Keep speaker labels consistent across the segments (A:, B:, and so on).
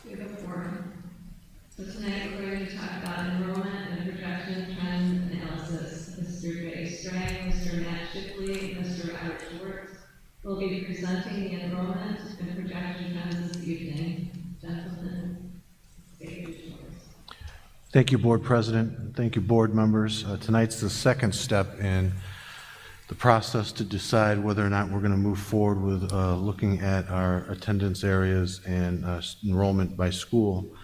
A: We have a forum. So tonight we're going to talk about enrollment and projection trend analysis. Mr. Jay Strang, Mr. Matt Shipley, Mr. Robert Schwartz will be presenting the enrollment and projection trends this evening. Gentlemen, take your choice.
B: Thank you, Board President. Thank you, board members. Tonight's the second step in the process to decide whether or not we're going to move forward with looking at our attendance areas and enrollment by school.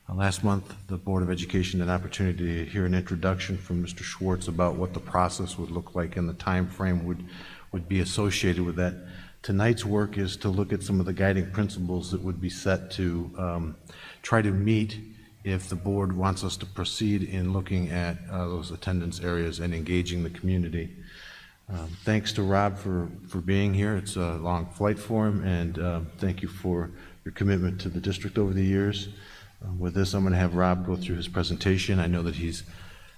B: Last month, the Board of Education had an opportunity to hear an introduction from Mr. Schwartz about what the process would look like and the time frame would be associated with that. Tonight's work is to look at some of the guiding principles that would be set to try to meet if the board wants us to proceed in looking at those attendance areas and engaging the community. Thanks to Rob for being here. It's a long flight for him, and thank you for your commitment to the district over the years. With this, I'm going to have Rob go through his presentation. I know that he's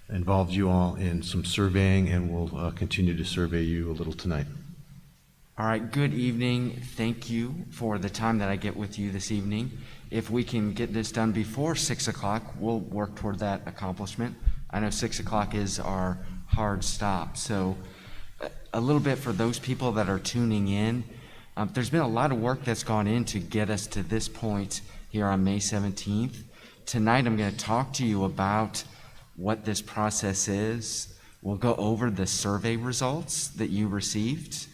B: involved you all in some surveying, and will continue to survey you a little tonight.
C: All right, good evening. Thank you for the time that I get with you this evening. If we can get this done before 6 o'clock, we'll work toward that accomplishment. I know 6 o'clock is our hard stop. So a little bit for those people that are tuning in, there's been a lot of work that's gone in to get us to this point here on May 17th. Tonight, I'm going to talk to you about what this process is. We'll go over the survey results that you received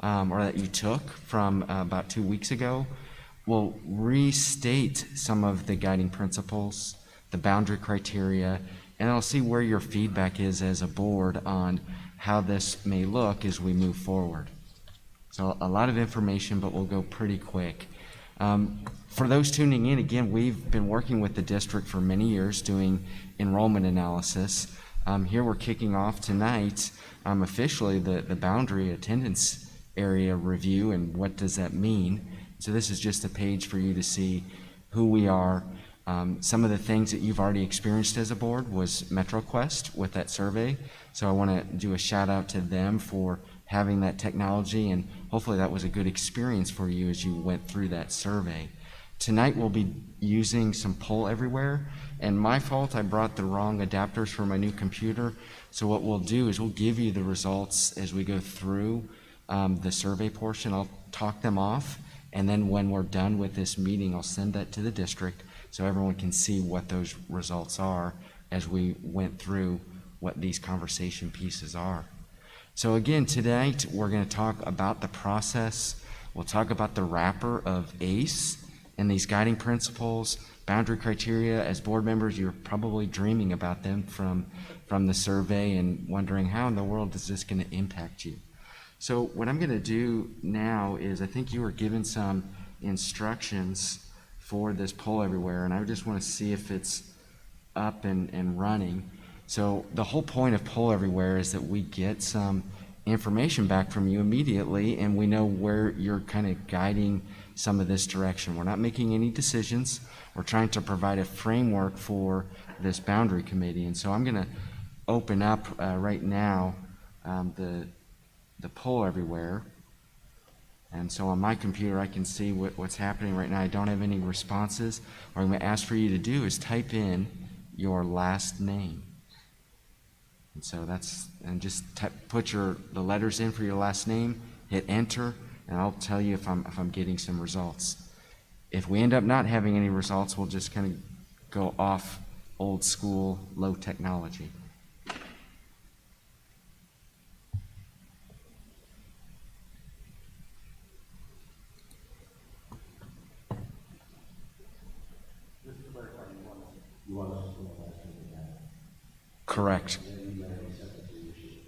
C: or that you took from about 2 weeks ago. We'll restate some of the guiding principles, the boundary criteria, and I'll see where your feedback is as a board on how this may look as we move forward. So a lot of information, but we'll go pretty quick. For those tuning in, again, we've been working with the district for many years doing enrollment analysis. Here we're kicking off tonight officially the boundary attendance area review and what does that mean. So this is just a page for you to see who we are. Some of the things that you've already experienced as a board was MetroQuest with that survey. So I want to do a shout out to them for having that technology, and hopefully that was a good experience for you as you went through that survey. Tonight we'll be using some Poll Everywhere, and my fault, I brought the wrong adapters for my new computer. So what we'll do is we'll give you the results as we go through the survey portion. I'll talk them off, and then when we're done with this meeting, I'll send that to the district so everyone can see what those results are as we went through what these conversation pieces are. So again, tonight we're going to talk about the process. We'll talk about the wrapper of ACE and these guiding principles, boundary criteria. As board members, you're probably dreaming about them from the survey and wondering how in the world is this going to impact you. So what I'm going to do now is, I think you were given some instructions for this Poll Everywhere, and I just want to see if it's up and running. So the whole point of Poll Everywhere is that we get some information back from you immediately, and we know where you're kind of guiding some of this direction. We're not making any decisions. We're trying to provide a framework for this boundary committee. And so I'm going to open up right now the Poll Everywhere. And so on my computer, I can see what's happening right now. I don't have any responses. What I'm going to ask for you to do is type in your last name. And so just put the letters in for your last name, hit enter, and I'll tell you if I'm getting some results. If we end up not having any results, we'll just kind of go off old school, low technology. Correct.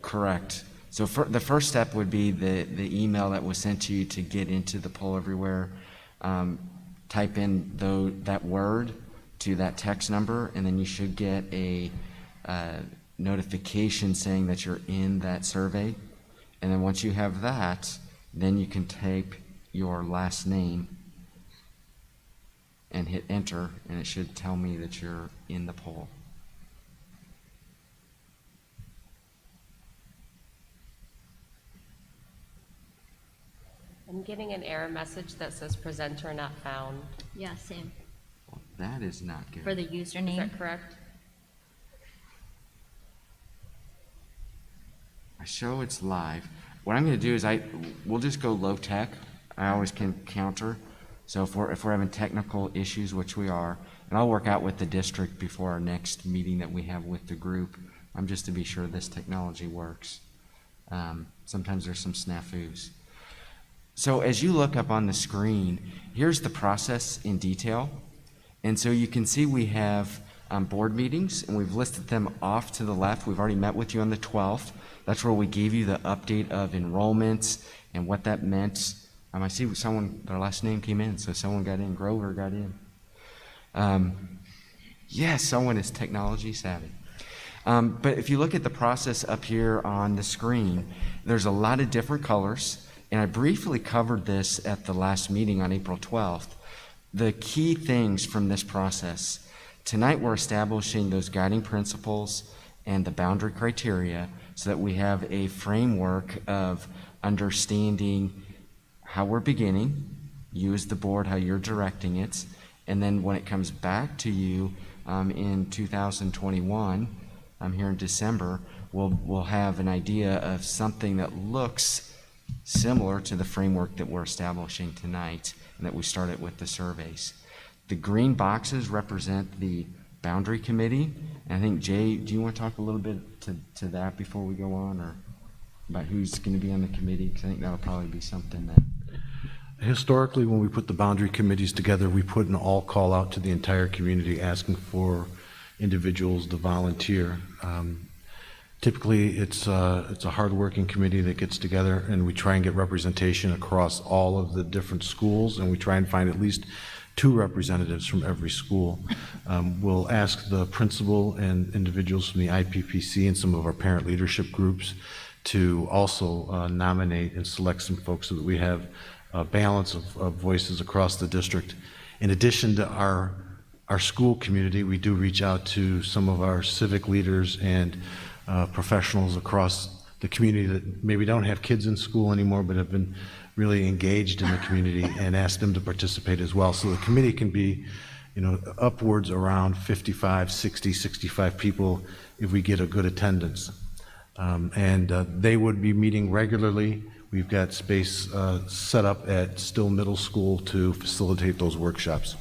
C: Correct. So the first step would be the email that was sent to you to get into the Poll Everywhere. Type in that word to that text number, and then you should get a notification saying that you're in that survey. And then once you have that, then you can type your last name and hit enter, and it should tell me that you're in the poll.
D: I'm getting an error message that says presenter not found.
E: Yeah, same.
C: That is not good.
D: for the
E: Is
D: username.
E: that correct?
C: I show it's live. What I'm going to do is we'll just go low tech. I always can counter. So if we're having technical issues, which we are, and I'll work out with the district before our next meeting that we have with the group, just to be sure this technology works. Sometimes there's some snafus. So as you look up on the screen, here's the process in detail. And so you can see we have board meetings, and we've listed them off to the left. We've already met with you on the 12th. That's where we gave you the update of enrollments and what that meant. I see their last name came in, so someone got in. Grover got in. Yes, someone is technology savvy. But if you look at the process up here on the screen, there's a lot of different colors, and I briefly covered this at the last meeting on April 12th. The key things from this process. Tonight we're establishing those guiding principles and the boundary criteria so that we have a framework of understanding how we're beginning, you as the board, how you're directing it, and then when it comes back to you in 2021, here in December, we'll have an idea of something that looks similar to the framework that we're establishing tonight and that we started with the surveys. The green boxes represent the boundary committee. And I think, Jay, do you want to talk a little bit to that before we go on, or about who's going to be on the committee? Because I think that'll probably be something that...
B: Historically, when we put the boundary committees together, we put an all call out to the entire community asking for individuals to volunteer. Typically, it's a hardworking committee that gets together, and we try and get representation across all of the different schools, and we try and find at least 2 representatives from every school. We'll ask the principal and individuals from the IPPC and some of our parent leadership groups to also nominate and select some folks so that we have a balance of voices across the district. In addition to our school community, we do reach out to some of our civic leaders and professionals across the community that maybe don't have kids in school anymore but have been really engaged in the community, and ask them to participate as well. So the committee can be, upwards around 55, 60, 65 people if we get a good attendance. And they would be meeting regularly. We've got space set up at Still Middle School to facilitate those workshops.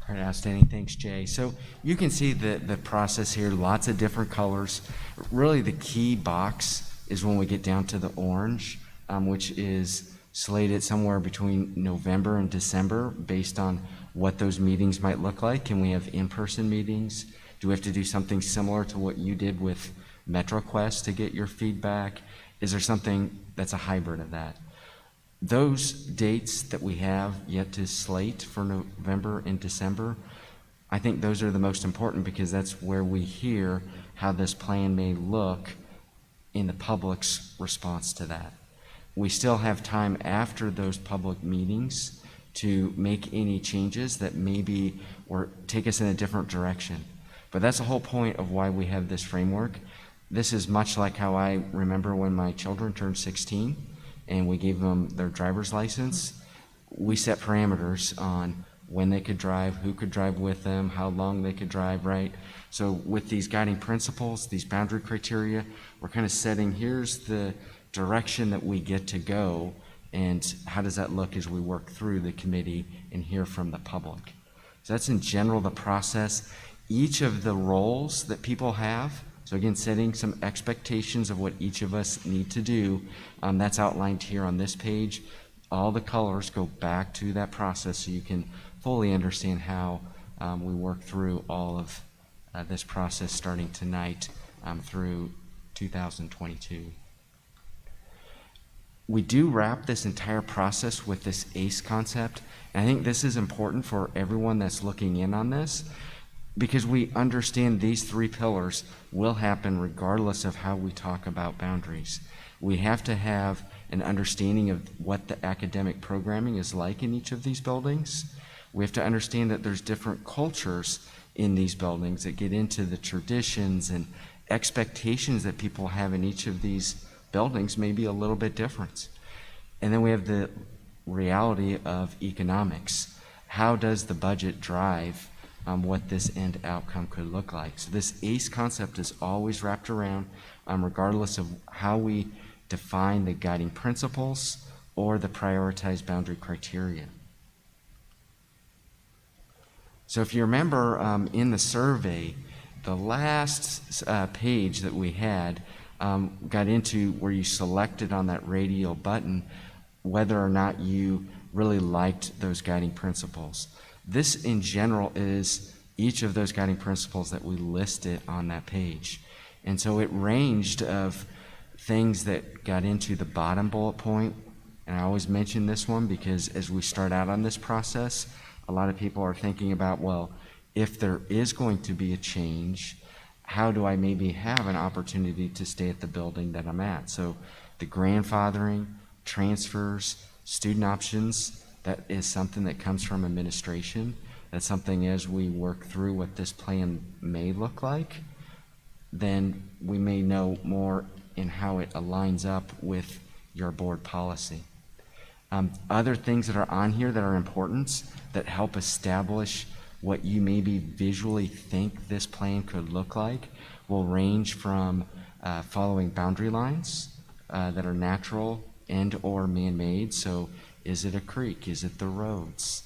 C: All right, outstanding. Thanks, Jay. So you can see the process here, lots of different colors. Really the key box is when we get down to the orange, which is slated somewhere between November and December based on what those meetings might look like. Can we have in-person meetings? Do we have to do something similar to what you did with MetroQuest to get your feedback? Is there something that's a hybrid of that? Those dates that we have yet to slate for November and December, I think those are the most important because that's where we hear how this plan may look in the public's response to that. We still have time after those public meetings to make any changes that maybe or take us in a different direction. But that's the whole point of why we have this framework. This is much like how I remember when my children turned 16 and we gave them their driver's license. We set parameters on when they could drive, who could drive with them, how long they could drive, right? So with these guiding principles, these boundary criteria, we're kind of setting, here's the direction that we get to go, and how does that look as we work through the committee and hear from the public. So that's in general the process. Each of the roles that people have, so again, setting some expectations of what each of us need to do, that's outlined here on this page. All the colors go back to that process so you can fully understand how we work through all of this process starting tonight through 2022. We do wrap this entire process with this ACE concept, and I think this is important for everyone that's looking in on this, because we understand these 3 pillars will happen regardless of how we talk about boundaries. We have to have an understanding of what the academic programming is like in each of these buildings. We have to understand that there's different cultures in these buildings that get into the traditions and expectations that people have in each of these buildings may be a little bit different. And then we have the reality of economics. how does the budget drive what this end outcome could look like? So this ACE concept is always wrapped around, regardless of how we define the guiding principles or the prioritized boundary criteria. So if you remember in the survey, the last page that we had got into where you selected on that radial button whether or not you really liked those guiding principles. This in general is each of those guiding principles that we listed on that page. And so it ranged of things that got into the bottom bullet point, and I always mention this one because as we start out on this process, a lot of people are thinking about, well, if there is going to be a change, how do I maybe have an opportunity to stay at the building that I'm at? So the grandfathering, transfers, student options, that is something that comes from administration. That's something as we work through what this plan may look like, then we may know more in how it aligns up with your board policy. Other things that are on here that are important that help establish what you maybe visually think this plan could look like will range from following boundary lines that are natural and or man-made. So is it a creek? Is it the roads?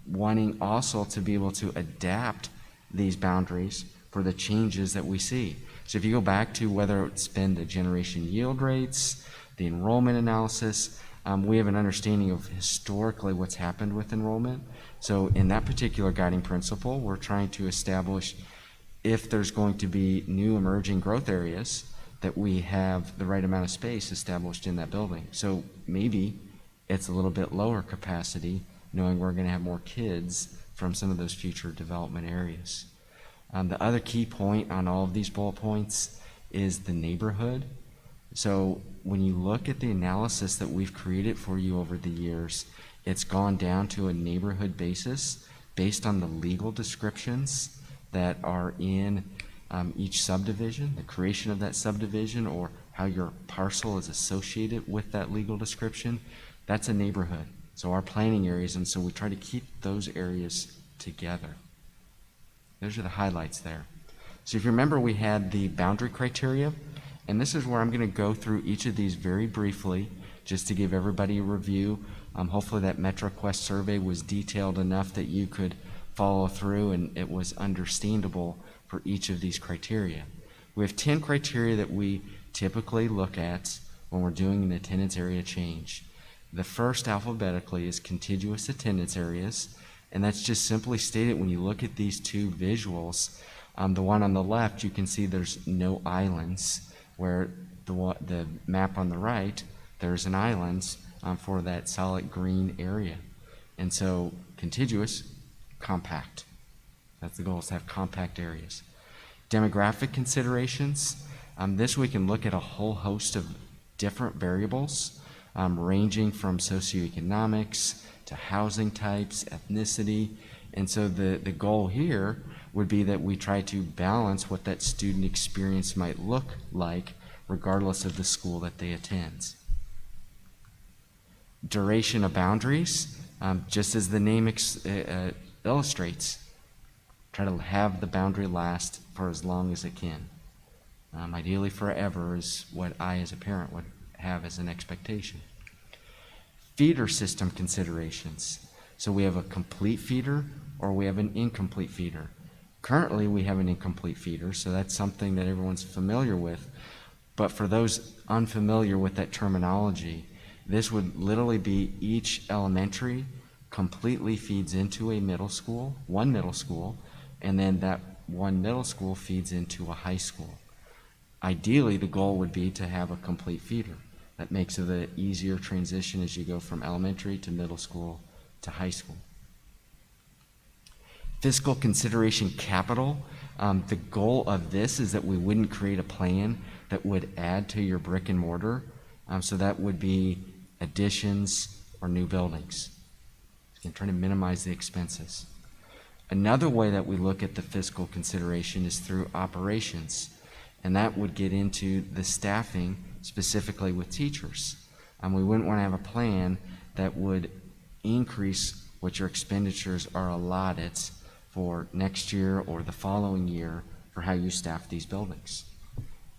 C: Wanting also to be able to adapt these boundaries for the changes that we see. So if you go back to whether it's been the generation yield rates, the enrollment analysis, we have an understanding of historically what's happened with enrollment. So in that particular guiding principle, we're trying to establish if there's going to be new emerging growth areas that we have the right amount of space established in that building. So maybe it's a little bit lower capacity, knowing we're going to have more kids from some of those future development areas. The other key point on all of these bullet points is the neighborhood. So when you look at the analysis that we've created for you over the years, it's gone down to a neighborhood basis based on the legal descriptions that are in each subdivision, the creation of that subdivision, or how your parcel is associated with that legal description. That's a neighborhood. So our planning areas, and so we try to keep those areas together. Those are the highlights there. So if you remember, we had the boundary criteria, and this is where I'm going to go through each of these very briefly, just to give everybody a review. Hopefully that MetroQuest survey was detailed enough that you could follow through and it was understandable for each of these criteria. We have 10 criteria that we typically look at when we're doing an attendance area change. The first alphabetically is contiguous attendance areas, and that's just simply stated when you look at these two visuals. The one on the left, you can see there's no islands, where the map on the right, there's an island for that solid green area. And so contiguous, compact. That's the goal, is to have compact areas. Demographic considerations. This we can look at a whole host of different variables, ranging from socioeconomics to housing types, ethnicity. And so the goal here would be that we try to balance what that student experience might look like regardless of the school that they attend. Duration of boundaries, just as the name illustrates, try to have the boundary last for as long as it can. Ideally forever is what I as a parent would have as an expectation. Feeder system considerations. So we have a complete feeder or we have an incomplete feeder. Currently we have an incomplete feeder, so that's something that everyone's familiar with. But for those unfamiliar with that terminology, this would literally be each elementary completely feeds into a middle school, one middle school, and then that one middle school feeds into a high school. Ideally, the goal would be to have a complete feeder. That makes it an easier transition as you go from elementary to middle school to high school. Fiscal consideration capital. The goal of this is that we wouldn't create a plan that would add to your brick and mortar. So that would be additions or new buildings. Again, trying to minimize the expenses. Another way that we look at the fiscal consideration is through operations, and that would get into the staffing specifically with teachers. We wouldn't want to have a plan that would increase what your expenditures are allotted for next year or the following year for how you staff these buildings.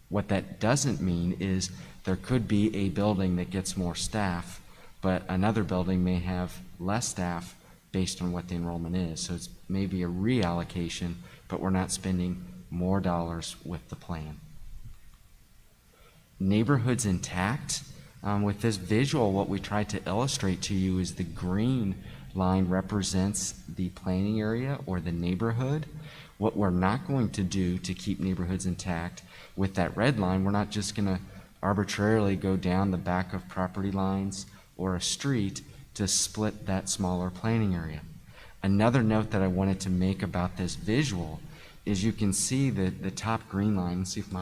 C: What that doesn't mean is there could be a building that gets more staff, but another building may have less staff based on what the enrollment is. So it's maybe a reallocation, but we're not spending more dollars with the plan. Neighborhoods intact. With this visual, what we tried to illustrate to you is the green line represents the planning area or the neighborhood. What we're not going to do to keep neighborhoods intact, with that red line, we're not just going to arbitrarily go down the back of property lines or a street to split that smaller planning area. Another note that I wanted to make about this visual is you can see the top green line. Let's see if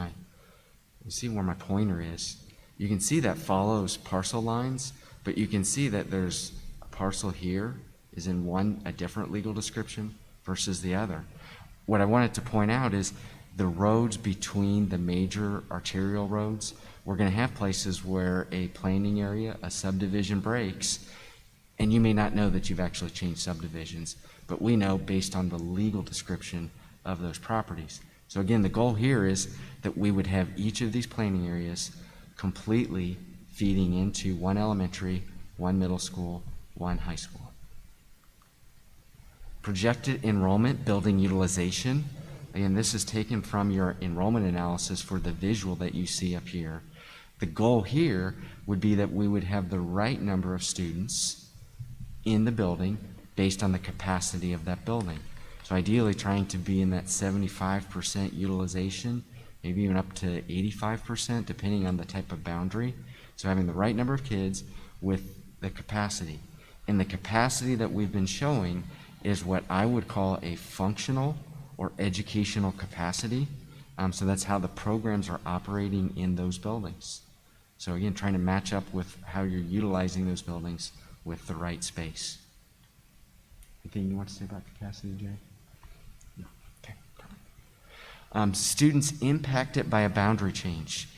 C: you see where my pointer is. You can see that follows parcel lines, but you can see that there's a parcel here is in a different legal description versus the other. What I wanted to point out is the roads between the major arterial roads, we're going to have places where a planning area, a subdivision breaks, and you may not know that you've actually changed subdivisions, but we know based on the legal description of those properties. So again, the goal here is that we would have each of these planning areas completely feeding into one elementary, one middle school, one high school. Projected enrollment, building utilization. Again, this is taken from your enrollment analysis for the visual that you see up here. The goal here would be that we would have the right number of students in the building based on the capacity of that building. So ideally trying to be in that 75% utilization, maybe even up to 85%, depending on the type of boundary. So having the right number of kids with the capacity. And the capacity that we've been showing is what I would call a functional or educational capacity. So that's how the programs are operating in those buildings. So again, trying to match up with how you're utilizing those buildings with the right space. Anything you want to say about capacity, Jay? No. Okay. Students impacted by a boundary change.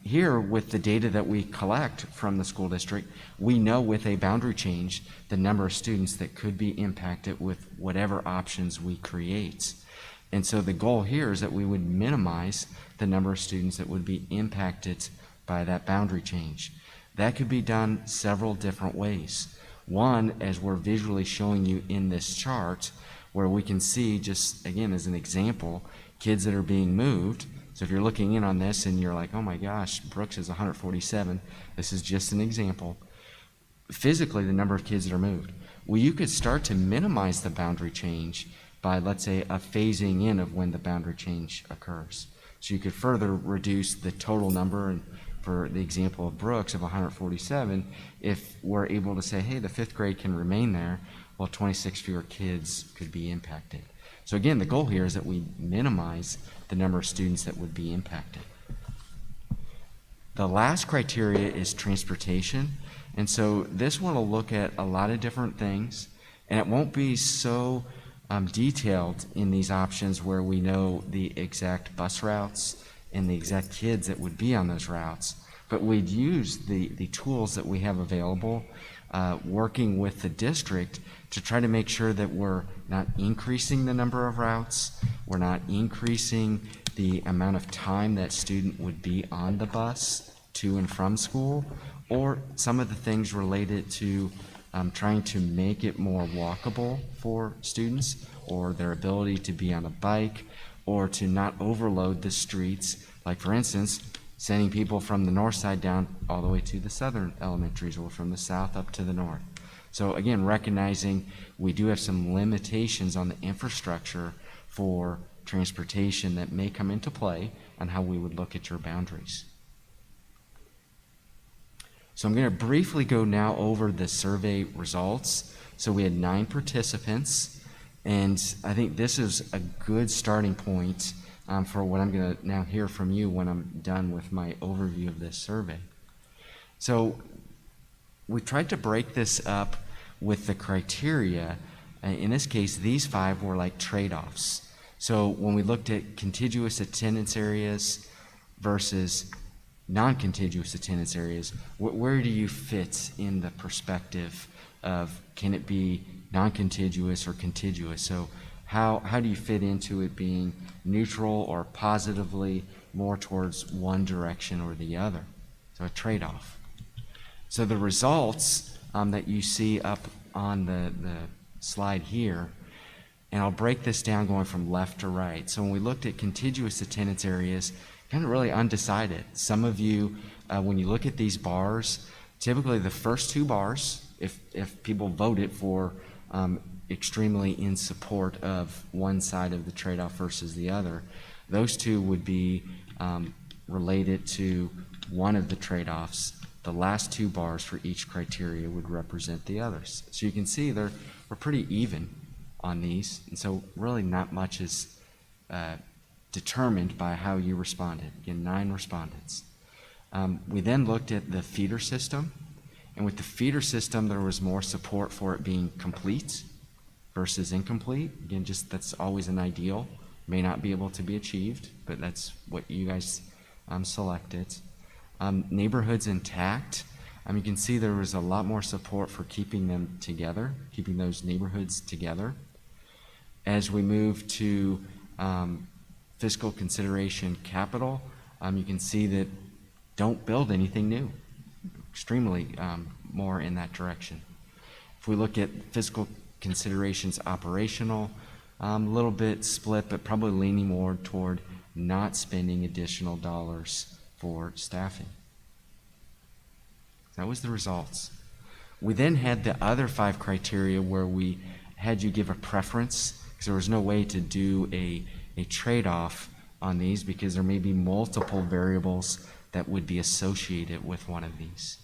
C: Here, with the data that we collect from the school district, we know with a boundary change the number of students that could be impacted with whatever options we create. And so the goal here is that we would minimize the number of students that would be impacted by that boundary change. That could be done several different ways. One, as we're visually showing you in this chart, where we can see, just again as an example, kids that are being moved. So if you're looking in on this and you're like, oh my gosh, Brooks is 147, this is just an example. Physically, the number of kids that are moved. Well, you could start to minimize the boundary change by, let's say, a phasing in of when the boundary change occurs. So you could further reduce the total number, and for the example of Brooks of 147, if we're able to say, hey, the fifth grade can remain there, well, 26 fewer kids could be impacted. So again, the goal here is that we minimize the number of students that would be impacted. The last criteria is transportation. And so this one will look at a lot of different things, and it won't be so detailed in these options where we know the exact bus routes and the exact kids that would be on those routes. But we'd use the tools that we have available, working with the district to try to make sure that we're not increasing the number of routes, we're not increasing the amount of time that student would be on the bus to and from school, or some of the things related to trying to make it more walkable for students, or their ability to be on a bike, or to not overload the streets. Like for instance, sending people from the north side down all the way to the southern elementaries, or from the south up to the north. So again, recognizing we do have some limitations on the infrastructure for transportation that may come into play on how we would look at your boundaries. So I'm going to briefly go now over the survey results. So we had 9 participants, and I think this is a good starting point for what I'm going to now hear from you when I'm done with my overview of this survey. So we tried to break this up with the criteria. In this case, these 5 were like trade-offs. So when we looked at contiguous attendance areas versus non-contiguous attendance areas, where do you fit in the perspective of, can it be non-contiguous or contiguous? So how do you fit into it being neutral or positively more towards one direction or the other? So a trade-off. So the results that you see up on the slide here, and I'll break this down going from left to right. So when we looked at contiguous attendance areas, kind of really undecided. Some of you, when you look at these bars, typically the first two bars, if people voted for extremely in support of one side of the trade-off versus the other, those two would be related to one of the trade-offs. The last two bars for each criteria would represent the others. So you can see we're pretty even on these, and so really not much is determined by how you responded. Again, 9 respondents. We then looked at the feeder system, and with the feeder system there was more support for it being complete versus incomplete. Again, just that's always an ideal. May not be able to be achieved, but that's what you guys selected. Neighborhoods intact. You can see there was a lot more support for keeping them together, keeping those neighborhoods together. As we move to fiscal consideration capital, you can see that don't build anything new, extremely more in that direction. If we look at fiscal considerations operational, a little bit split, but probably leaning more toward not spending additional dollars for staffing. That was the results. We then had the other 5 criteria where we had you give a preference, because there was no way to do a trade-off on these because there may be multiple variables that would be associated with one of these.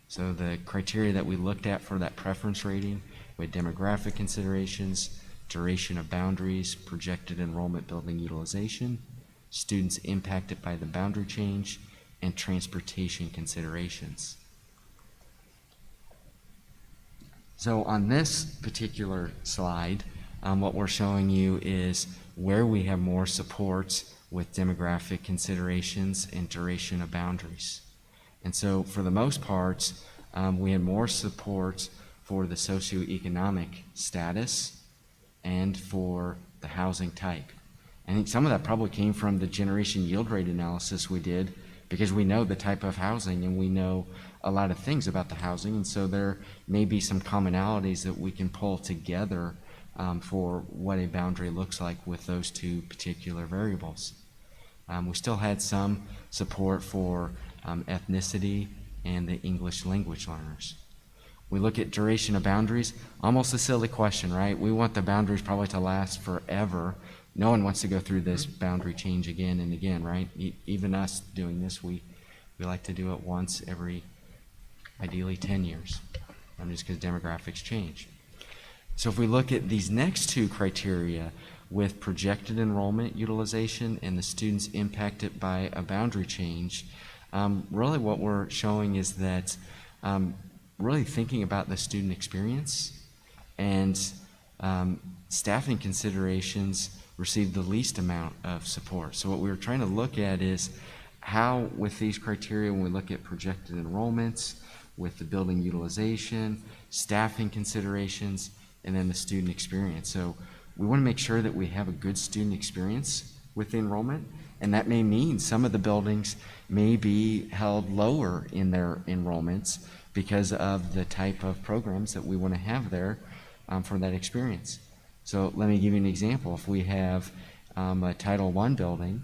C: So the criteria that we looked at for that preference rating with demographic considerations, duration of boundaries, projected enrollment building utilization, students impacted by the boundary change, and transportation considerations. So on this particular slide, what we're showing you is where we have more support with demographic considerations and duration of boundaries. And so for the most part, we had more support for the socioeconomic status and for the housing type. I think some of that probably came from the generation yield rate analysis we did, because we know the type of housing and we know a lot of things about the housing, and so there may be some commonalities that we can pull together for what a boundary looks like with those two particular variables. We still had some support for ethnicity and the English language learners. We look at duration of boundaries, almost a silly question, right? We want the boundaries probably to last forever. No one wants to go through this boundary change again and again, right? Even us doing this, we like to do it once every, ideally 10 years, just because demographics change. So if we look at these next 2 criteria with projected enrollment utilization and the students impacted by a boundary change, really what we're showing is that really thinking about the student experience and staffing considerations receive the least amount of support. So what we were trying to look at is how, with these criteria, when we look at projected enrollments, with the building utilization, staffing considerations, and then the student experience. So we want to make sure that we have a good student experience with the enrollment, and that may mean some of the buildings may be held lower in their enrollments because of the type of programs that we want to have there for that experience. So let me give you an example. If we have a Title I building,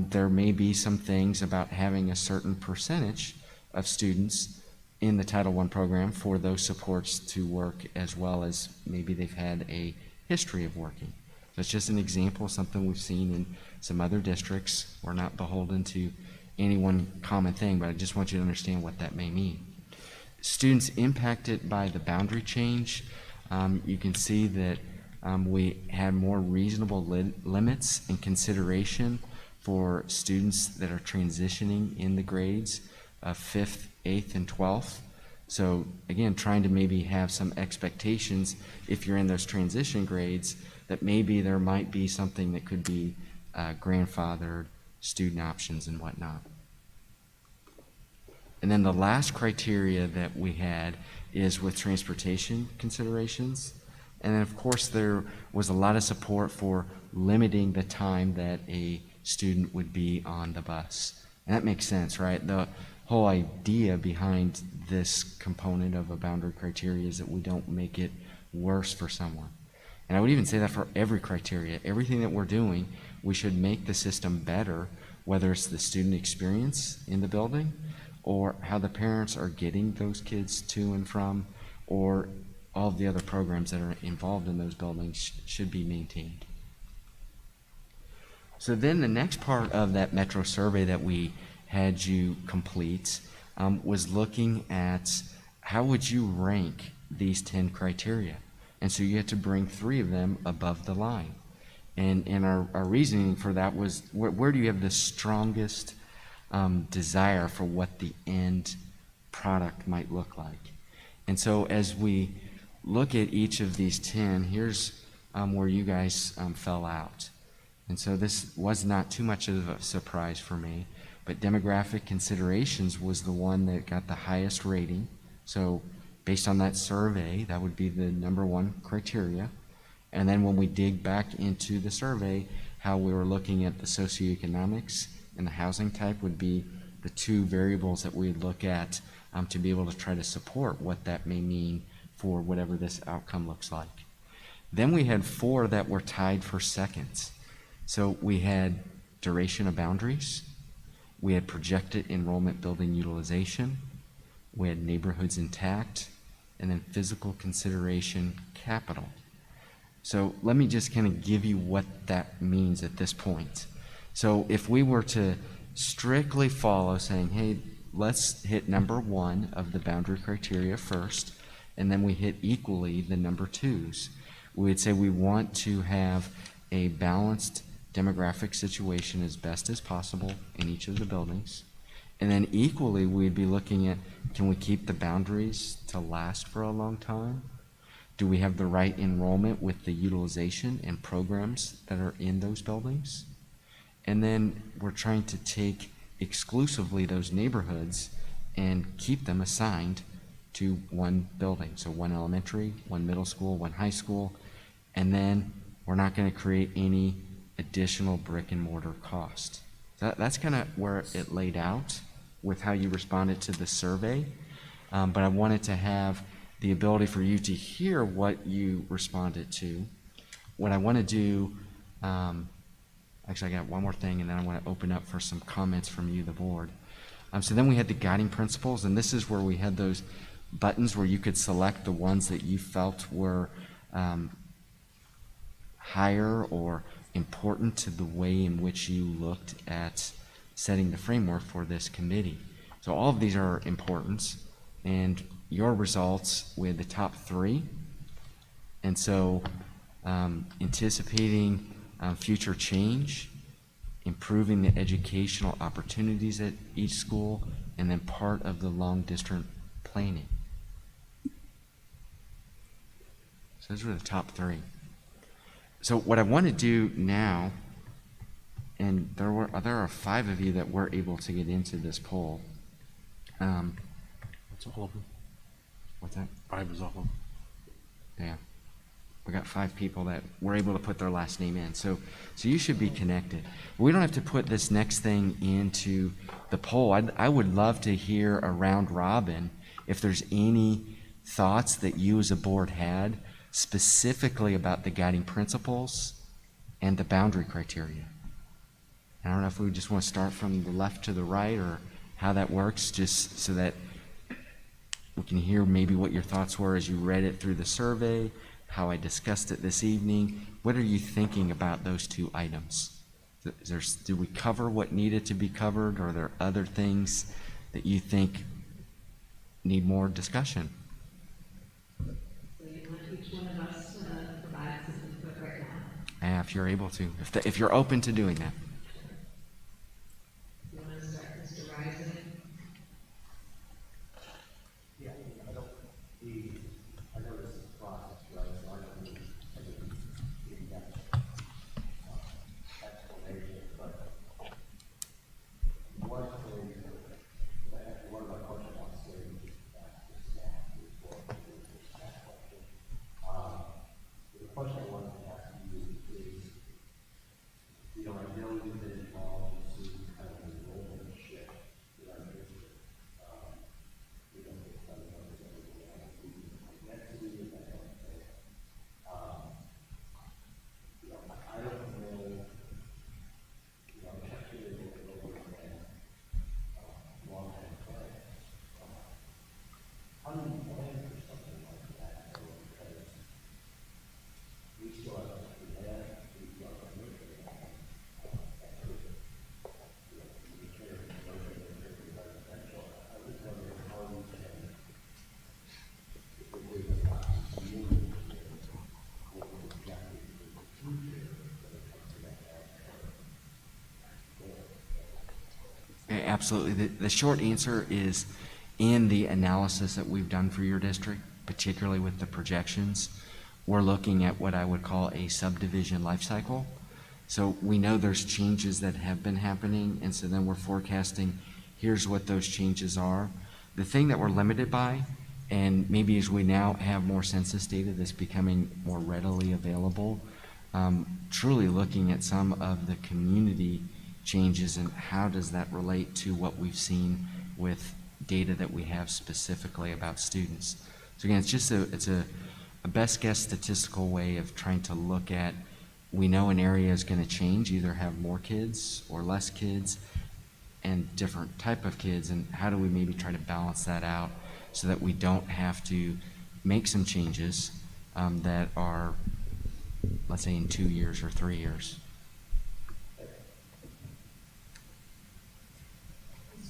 C: there may be some things about having a certain percentage of students in the Title I program for those supports to work, as well as maybe they've had a history of working. So it's just an example of something we've seen in some other districts. We're not beholden to any one common thing, but I just want you to understand what that may mean. Students impacted by the boundary change, you can see that we had more reasonable limits and consideration for students that are transitioning in the grades of 5th, 8th, and 12th. So again, trying to maybe have some expectations if you're in those transition grades that maybe there might be something that could be grandfathered, student options and whatnot. And then the last criteria that we had is with transportation considerations. And then, of course, there was a lot of support for limiting the time that a student would be on the bus. And that makes sense, right? The whole idea behind this component of a boundary criteria is that we don't make it worse for someone. And I would even say that for every criteria. Everything that we're doing, we should make the system better, whether it's the student experience in the building or how the parents are getting those kids to and from, or all of the other programs that are involved in those buildings should be maintained. So then the next part of that Metro survey that we had you complete was looking at how would you rank these 10 criteria. And so you had to bring 3 of them above the line. And our reasoning for that was where do you have the strongest desire for what the end product might look like. And so as we look at each of these 10, here's where you guys fell out. And so this was not too much of a surprise for me, but demographic considerations was the one that got the highest rating. So based on that survey, that would be the number 1 criteria. And then when we dig back into the survey, how we were looking at the socioeconomics and the housing type would be the 2 variables that we'd look at to be able to try to support what that may mean for whatever this outcome looks like. Then we had 4 that were tied for seconds. So we had duration of boundaries, we had projected enrollment building utilization, we had neighborhoods intact, and then physical consideration capital. So let me just kind of give you what that means at this point. So if we were to strictly follow saying, hey, let's hit number 1 of the boundary criteria first, and then we hit equally the number 2s, we would say we want to have a balanced demographic situation as best as possible in each of the buildings. And then equally, we'd be looking at, can we keep the boundaries to last for a long time? Do we have the right enrollment with the utilization and programs that are in those buildings? And then we're trying to take exclusively those neighborhoods and keep them assigned to one building. So 1 elementary, 1 middle school, 1 high school, and then we're not going to create any additional brick and mortar cost. That's kind of where it laid out with how you responded to the survey. But I wanted to have the ability for you to hear what you responded to. What I want to do, actually I got one more thing and then I want to open up for some comments from you, the board. So then we had the guiding principles, and this is where we had those buttons where you could select the ones that you felt were higher or important to the way in which you looked at setting the framework for this committee. So all of these are important, and your results with the top 3. And so anticipating future change, improving the educational opportunities at each school, and then part of the long-distance planning. So those were the top 3. So what I want to do now, and there are 5 of you that were able to get into this poll.
B: That's all of them.
C: What's that?
B: 5 is all of them.
C: Yeah. We got 5 people that were able to put their last name in. So you should be connected. We don't have to put this next thing into the poll. I would love to hear a round robin if there's any thoughts that you as a board had specifically about the guiding principles and the boundary criteria. I don't know if we just want to start from the left to the right or how that works, just so that we can hear maybe what your thoughts were as you read it through the survey, how I discussed it this evening. What are you thinking about those 2 items? Do we cover what needed to be covered, or are there other things that you think need more discussion?
A: So you want each one of us to provide some input right now?
C: If you're able to, if you're open to doing that.
A: You want to start, Mr. Rising?
D: Yeah, I know this process, right, so I don't need in-depth explanation, but one of my questions
C: absolutely. The short answer is in the analysis that we've done for your district, particularly with the projections, we're looking at what I would call a subdivision life cycle. So we know there's changes that have been happening, and so then we're forecasting, here's what those changes are. The thing that we're limited by, and maybe as we now have more census data that's becoming more readily available, truly looking at some of the community changes and how does that relate to what we've seen with data that we have specifically about students. So again, it's just a best guess statistical way of trying to look at, we know an area is going to change, either have more kids or less kids and different type of kids, and how do we maybe try to balance that out so that we don't have to make some changes that are, let's say, in 2 years or 3 years.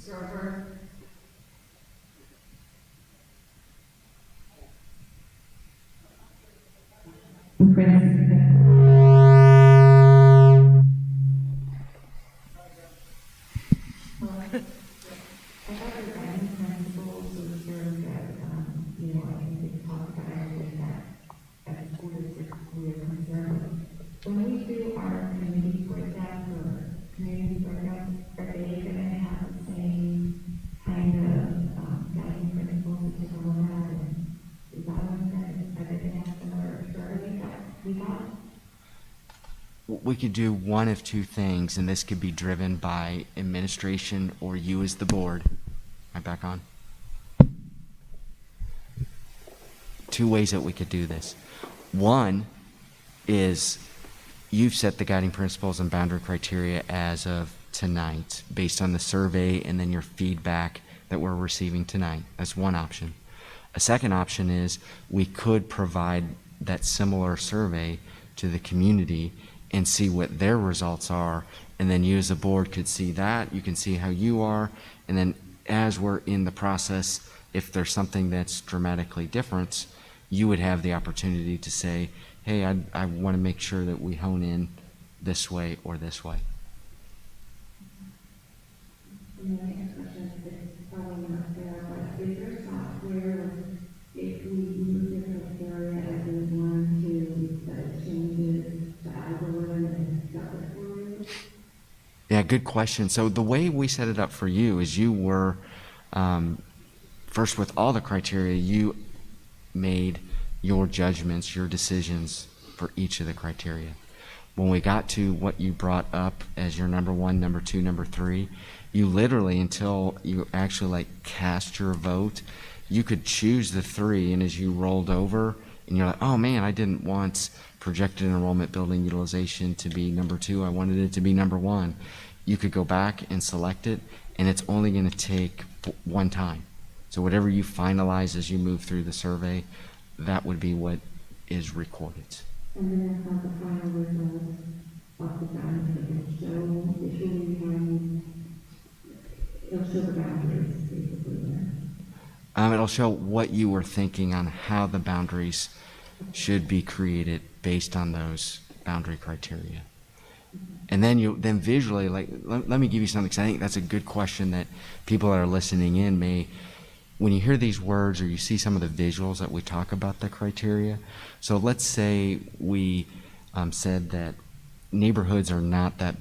A: Server.
E: I thought the guiding principles was very good. I think they talked about everything that as a school district we are concerned with. When we do our community breakdowns or community breakdowns, are they going to have the same kind of guiding principles we take a look at? And is that what are they going to have similar survey that we got?
C: We could do one of two things, and this could be driven by administration or you as the board. Am I back on? Two ways that we could do this. One is you've set the guiding principles and boundary criteria as of tonight based on the survey and then your feedback that we're receiving tonight. That's one option. A second option is we could provide that similar survey to the community and see what their results are, and then you as a board could see that, you can see how you are, and then as we're in the process, if there's something that's dramatically different, you would have the opportunity to say, hey, I want to make sure that we hone in this way or this way.
E: And the next question is probably not fair, but is there software, if we use different criteria as we want to, that it changes the algorithm and stuff it for you?
C: Yeah, good question. So the way we set it up for you is you were, first with all the criteria, you made your judgments, your decisions for each of the criteria. When we got to what you brought up as your number one, number two, number three, you literally, until you actually cast your vote, you could choose the three, and as you rolled over, and you're like, oh man, I didn't want projected enrollment building utilization to be number two, I wanted it to be number one. You could go back and select it, and it's only going to take one time. So whatever you finalize as you move through the survey, that would be what is recorded.
E: And then have the final results of the boundaries, so visually it'll show the boundaries basically there.
C: It'll show what you were thinking on how the boundaries should be created based on those boundary criteria. And then visually, let me give you something, because I think that's a good question that people that are listening in may, when you hear these words or you see some of the visuals that we talk about the criteria. So let's say we said that neighborhoods are not that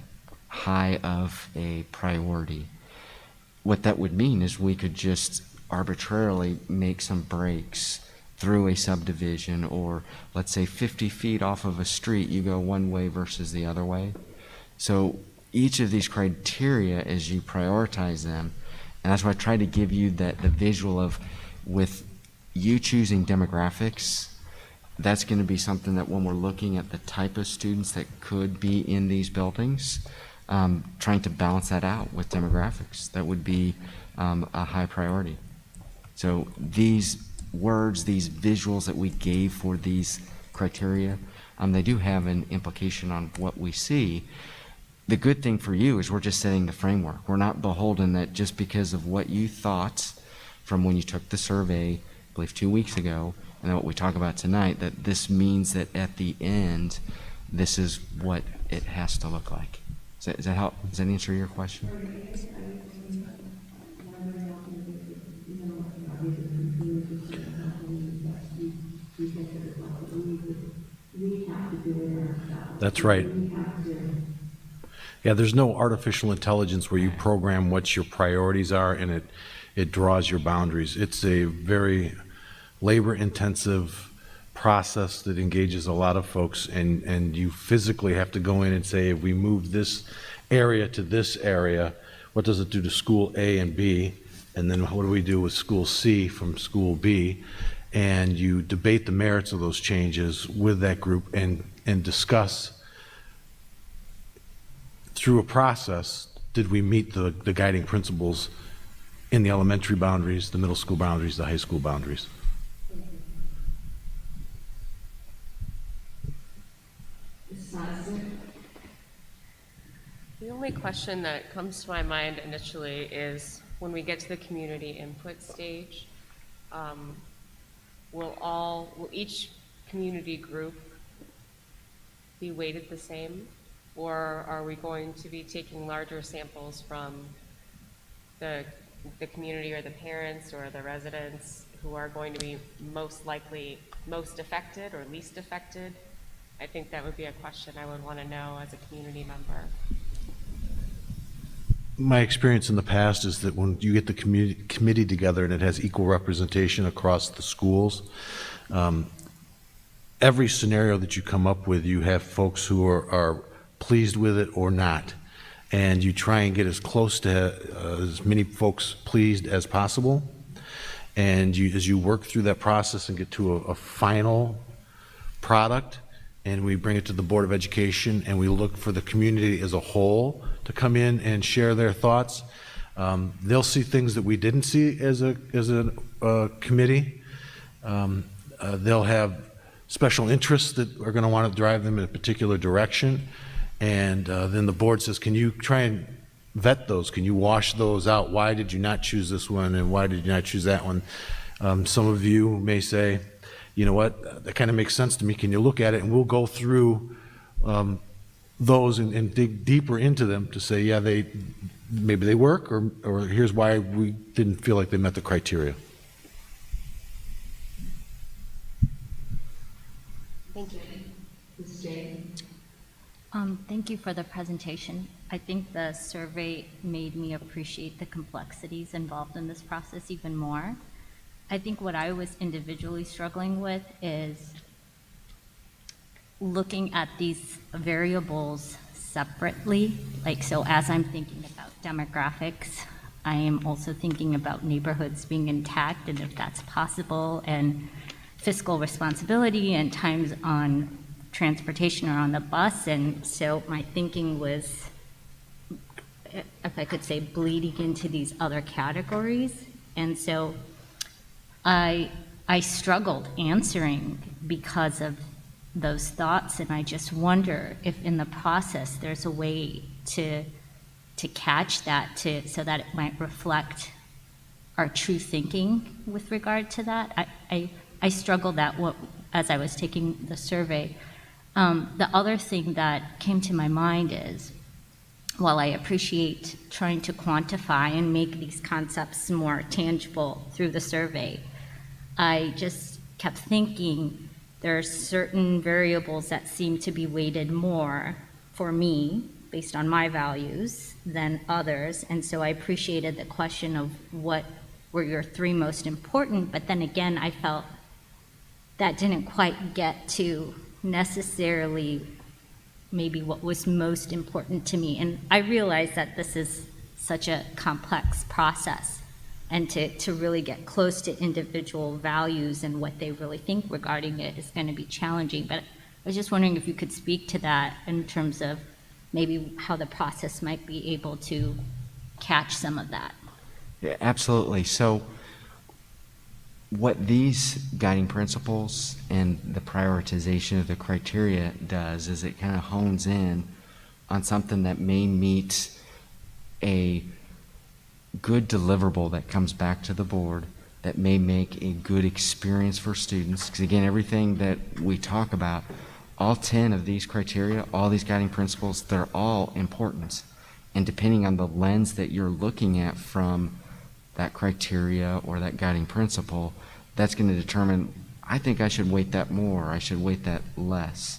C: high of a priority. What that would mean is we could just arbitrarily make some breaks through a subdivision, or let's say 50 feet off of a street, you go one way versus the other way. So each of these criteria, as you prioritize them, and that's why I try to give you the visual of, with you choosing demographics, that's going to be something that when we're looking at the type of students that could be in these buildings, trying to balance that out with demographics, that would be a high priority. So these words, these visuals that we gave for these criteria, they do have an implication on what we see. The good thing for you is we're just setting the framework. We're not beholden that just because of what you thought from when you took the survey, I believe 2 weeks ago, and then what we talk about tonight, that this means that at the end, this is what it has to look like. Does that help? Does that answer your question?
B: That's right.
E: We have to,
B: Yeah, there's no artificial intelligence where you program what your priorities are and it draws your boundaries. It's a very labor-intensive process that engages a lot of folks, and you physically have to go in and say, if we move this area to this area, what does it do to school A and B? And then what do we do with school C from school B? And you debate the merits of those changes with that group and discuss through a process, did we meet the guiding principles in the elementary boundaries, the middle school boundaries, the high school boundaries?
A: Ms. Sosnick?
F: The only question that comes to my mind initially is when we get to the community input stage, will each community group be weighted the same? Or are we going to be taking larger samples from the community or the parents or the residents who are going to be most likely most affected or least affected? I think that would be a question I would want to know as a community member.
B: My experience in the past is that when you get the committee together and it has equal representation across the schools, every scenario that you come up with, you have folks who are pleased with it or not. And you try and get as close to as many folks pleased as possible. And as you work through that process and get to a final product, and we bring it to the Board of Education, and we look for the community as a whole to come in and share their thoughts. They'll see things that we didn't see as a committee. They'll have special interests that are going to want to drive them in a particular direction. And then the board says, can you try and vet those? Can you wash those out? Why did you not choose this one, and why did you not choose that one? Some of you may say, you know what, that kind of makes sense to me. Can you look at it? And we'll go through those and dig deeper into them to say, yeah, maybe they work, or here's why we didn't feel like they met the criteria.
F: Thank you.
A: Ms. Jane?
G: Thank you for the presentation. I think the survey made me appreciate the complexities involved in this process even more. I think what I was individually struggling with is looking at these variables separately. Like, so as I'm thinking about demographics, I am also thinking about neighborhoods being intact and if that's possible, and fiscal responsibility and times on transportation or on the bus. And so my thinking was, if I could say, bleeding into these other categories. And so I struggled answering because of those thoughts, and I just wonder if in the process there's a way to catch that, so that it might reflect our true thinking with regard to that. I struggled that as I was taking the survey. The other thing that came to my mind is, while I appreciate trying to quantify and make these concepts more tangible through the survey, I just kept thinking there are certain variables that seem to be weighted more for me based on my values than others. And so I appreciated the question of what were your three most important, but then again, I felt that didn't quite get to necessarily maybe what was most important to me. And I realize that this is such a complex process, and to really get close to individual values and what they really think regarding it is going to be challenging. But I was just wondering if you could speak to that in terms of maybe how the process might be able to catch some of that.
C: Yeah, absolutely. So what these guiding principles and the prioritization of the criteria does is it kind of hones in on something that may meet a good deliverable that comes back to the board, that may make a good experience for students. Because again, everything that we talk about, all 10 of these criteria, all these guiding principles, they're all important. And depending on the lens that you're looking at from that criteria or that guiding principle, that's going to determine, I think I should weight that more, I should weight that less.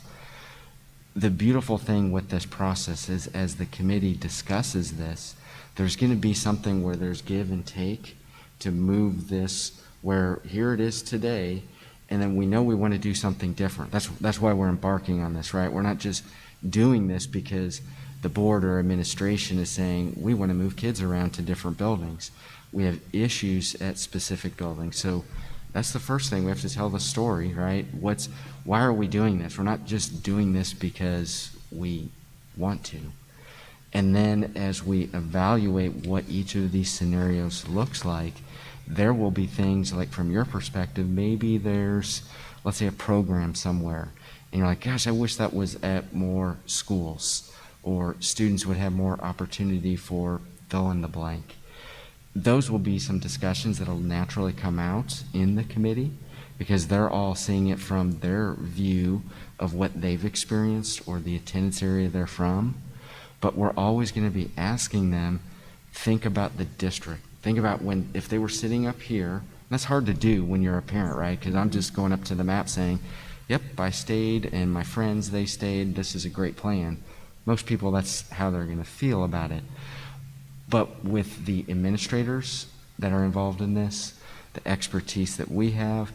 C: the beautiful thing with this process is as the committee discusses this, there's going to be something where there's give and take to move this where here it is today, and then we know we want to do something different. That's why we're embarking on this, right? We're not just doing this because the board or administration is saying we want to move kids around to different buildings. We have issues at specific buildings. So that's the first thing. We have to tell the story, right? Why are we doing this? We're not just doing this because we want to. And then as we evaluate what each of these scenarios looks like, there will be things like from your perspective, maybe there's, let's say, a program somewhere, and you're like, gosh, I wish that was at more schools, or students would have more opportunity for fill in the blank. Those will be some discussions that'll naturally come out in the committee because they're all seeing it from their view of what they've experienced or the attendance area they're from. But we're always going to be asking them, think about the district. Think about if they were sitting up here, and that's hard to do when you're a parent, right? Because I'm just going up to the map saying, yep, I stayed, and my friends, they stayed, this is a great plan. Most people, that's how they're going to feel about it. But with the administrators that are involved in this, the expertise that we have,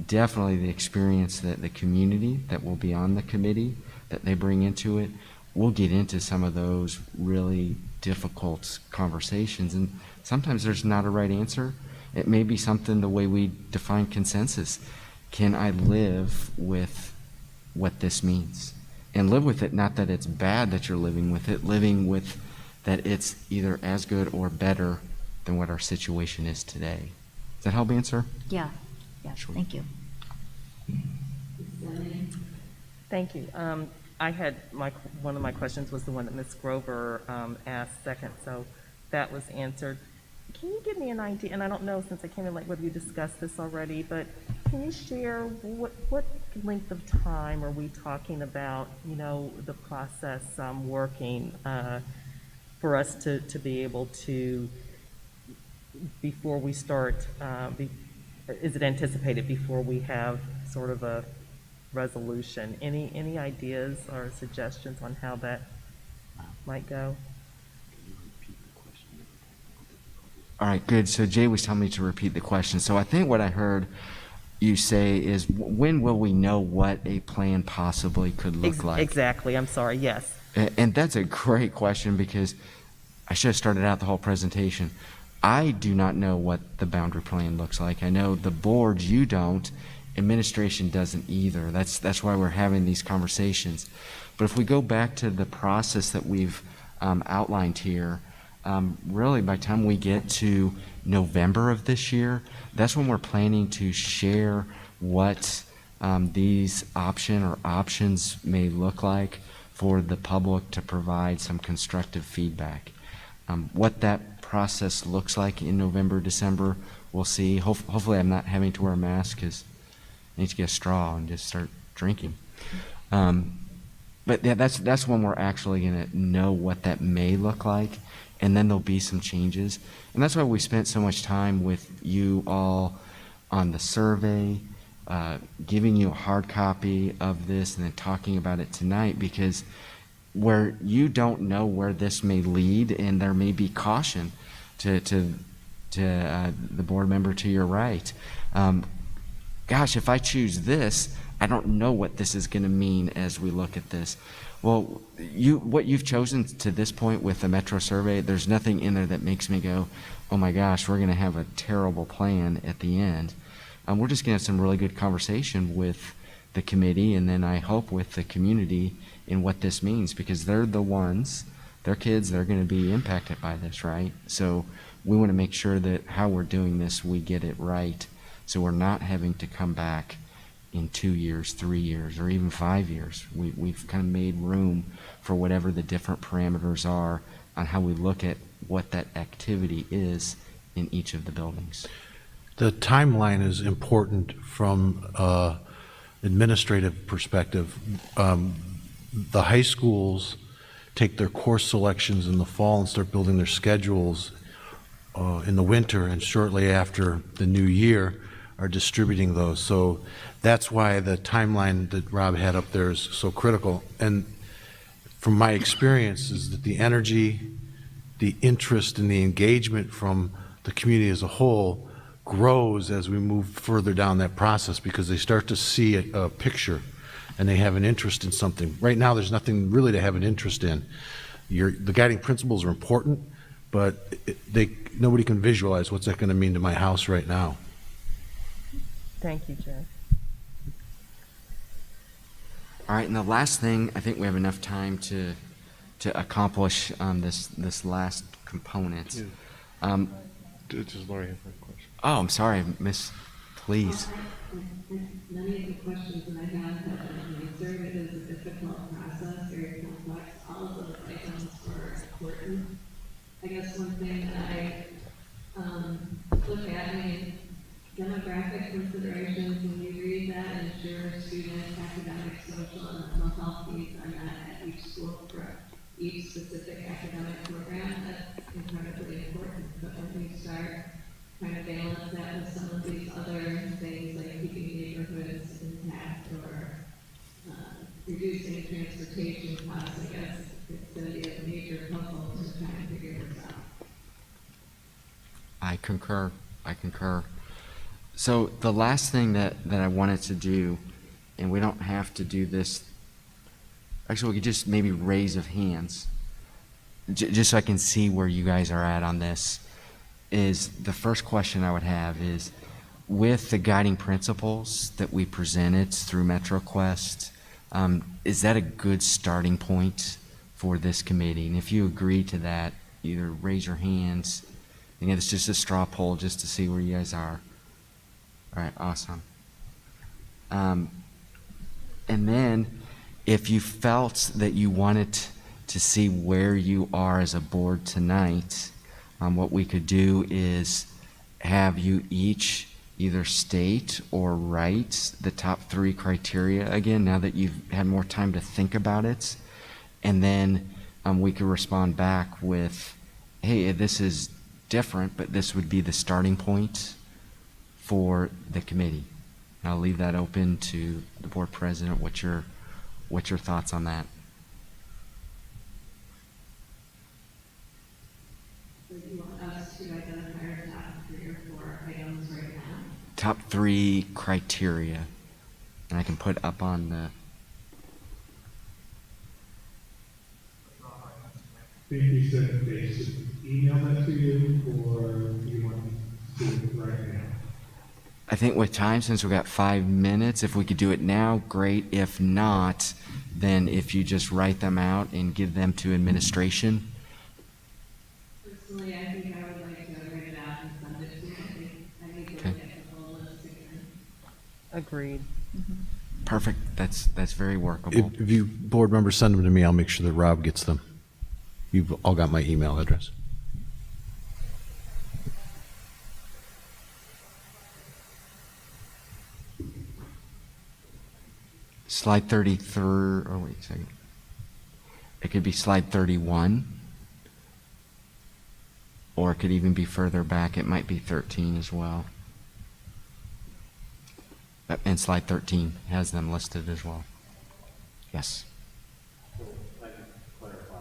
C: definitely the experience that the community that will be on the committee, that they bring into it, we'll get into some of those really difficult conversations. And sometimes there's not a right answer. It may be something the way we define consensus. Can I live with what this means? And live with it, not that it's bad that you're living with it, living with that it's either as good or better than what our situation is today. Does that help answer?
G: Yeah,
C: Sure.
G: thank you.
H: Thank you. I had one of my questions was the one that Ms. Grover asked second, so that was answered. Can you give me an idea, and I don't know since I came in late whether you discussed this already, but can you share what length of time are we talking about, the process working for us to be able to, before we start, is it anticipated before we have sort of a resolution? Any ideas or suggestions on how that might go?
C: All right, good. So Jay was telling me to repeat the question. So I think what I heard you say is, when will we know what a plan possibly could look like?
H: Exactly. I'm sorry. Yes.
C: And that's a great question because I should have started out the whole presentation. I do not know what the boundary plan looks like. I know the board, you don't. Administration doesn't either. That's why we're having these conversations. But if we go back to the process that we've outlined here, really by the time we get to November of this year, that's when we're planning to share what these options may look like for the public to provide some constructive feedback. What that process looks like in November, December, we'll see. Hopefully I'm not having to wear a mask because I need to get a straw and just start drinking. But yeah, that's when we're actually going to know what that may look like, and then there'll be some changes. And that's why we spent so much time with you all on the survey, giving you a hard copy of this and then talking about it tonight, because where you don't know where this may lead, and there may be caution to the board member to your right. Gosh, if I choose this, I don't know what this is going to mean as we look at this. Well, what you've chosen to this point with the Metro survey, there's nothing in there that makes me go, oh my gosh, we're going to have a terrible plan at the end. We're just going to have some really good conversation with the committee, and then I hope with the community in what this means, because they're the ones, their kids, they're going to be impacted by this, right? So we want to make sure that how we're doing this, we get it right, so we're not having to come back in 2 years, 3 years, or even 5 years. We've kind of made room for whatever the different parameters are on how we look at what that activity is in each of the buildings.
B: The timeline is important from administrative perspective. The high schools take their course selections in the fall and start building their schedules in the winter, and shortly after the new year are distributing those. So that's why the timeline that Rob had up there is so critical. And from my experience, is that the energy, the interest, and the engagement from the community as a whole grows as we move further down that process, because they start to see a picture and they have an interest in something. Right now, there's nothing really to have an interest in. The guiding principles are important, but nobody can visualize what's that going to mean to my house right now.
H: Thank you, Jeff.
C: All right, and the last thing, I think we have enough time to accomplish this last component.
B: Does Lori have a question?
C: Oh, I'm sorry, Miss, please.
A: Many of the questions that I have been answered. It is a difficult process, very complex. All of those items are important. I guess one thing that I look at, I mean, demographic considerations, when you read that, ensure student academic, social, and mental health needs are met at each school for each specific academic program. That's incredibly important. But when you start trying to balance that with some of these other things like keeping neighborhoods intact or reducing transportation costs, I guess it's going to be a major puzzle to try and figure this out.
C: I concur. So the last thing that I wanted to do, and we don't have to do this, actually we could just maybe raise of hands, just so I can see where you guys are at on this, is the first question I would have is, with the guiding principles that we presented through MetroQuest, is that a good starting point for this committee? And if you agree to that, either raise your hands. Again, it's just a straw poll just to see where you guys are. All right, awesome. And then if you felt that you wanted to see where you are as a board tonight, what we could do is have you each either state or write the top 3 criteria again, now that you've had more time to think about it. And then we could respond back with, hey, this is different, but this would be the starting point for the committee. And I'll leave that open to the board president. What's your thoughts on that?
A: So you want us to identify our top 3 or 4 items right now?
C: Top 3 criteria. And I can put up on the...
I: I think you said they should email that to you, or you want to do it right now?
C: I think with time, since we've got 5 minutes, if we could do it now, great. If not, then if you just write them out and give them to administration.
A: Personally, I think I would like to write it out and send it to you. I need to
C: Okay.
A: look at the whole list again.
H: Agreed.
C: Perfect. That's very workable.
B: If you board members send them to me, I'll make sure that Rob gets them. You've all got my email address.
C: Slide 33, oh wait a second. It could be slide 31. Or it could even be further back. It might be 13 as well. And slide 13 has them listed as well. Yes.
D: So I can clarify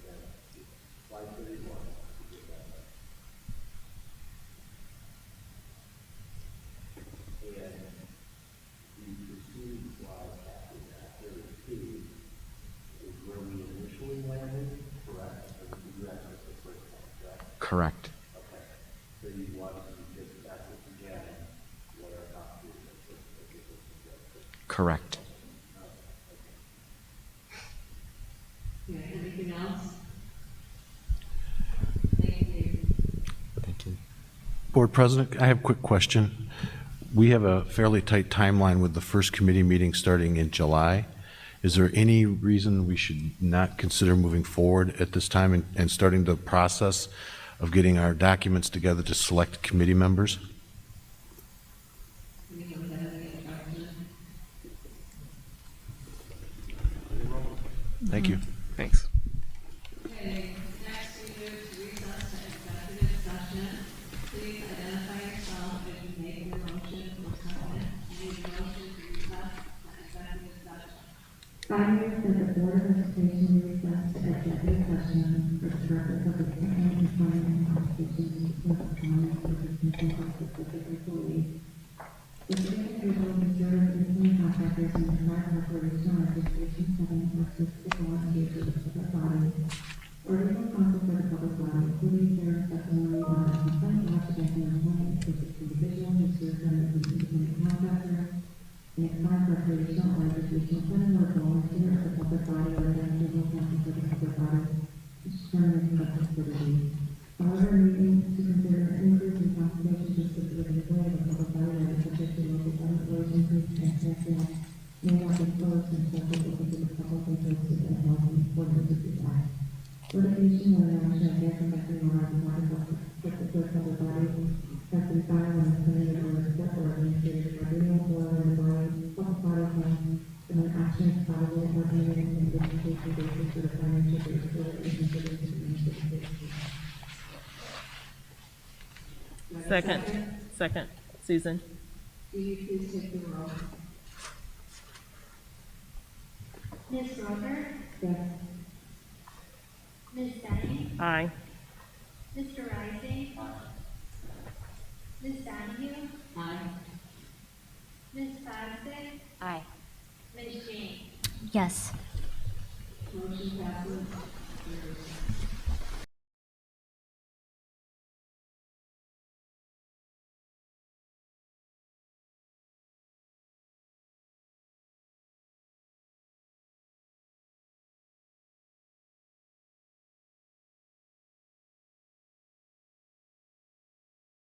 D: again. Slide 31. And the preceding slide after that, 32, is where we initially landed, correct? Or did you access the first one, correct?
C: Correct.
D: Okay. So you want to just access again what our top 3 is.
C: Correct.
A: Yeah, anything else? Thank you.
C: Thank you.
B: Board President, I have a quick question. We have a fairly tight timeline with the first committee meeting starting in July. Is there any reason we should not consider moving forward at this time and starting the process of getting our documents together to select committee members?
A: Anyone have any objection?
B: Thank you.
H: Thanks.
A: Okay, next we move to recess to executive session. Please identify yourself as you make your motion or second. I need a motion to recess to executive session.
E: 5 years that the Board of Education recessed to executive session for the purpose of appointment, employment, and compensation of employment for dismissal of specific employees. Specific individuals who serve as independent contractors in the private corporation or association having artistic law engaged with the public body, or legal counsel for the public body, including their testimony on a complaint lodged against an employment of specific individual who serves as an independent contractor in a private recreational or educational setting or volunteer of the public body or against legal counsel for the public body, which determines subject for review. However, needing to consider an increase in compensation to specific employee of the public body that is subject to local government laws, increase and transfer may not be closed and subject to the public and posted and held in accordance with this act. Litigation or action against the company or the public body has been filed on the committee or report or administrative tribunal or in the public body and an action is filed or terminated in the education basis for the financial basis or in consideration of the administrative.
H: Second, Susan.
E: Do you please take the roll?
J: Ms. Grover,
E: Yes.
J: Ms. Denny,
H: Aye.
J: Mr. Rising, Ms. Donahue,
A: Aye.
J: Ms. Fosdick,
F: Aye.
J: Ms. James.
G: Yes.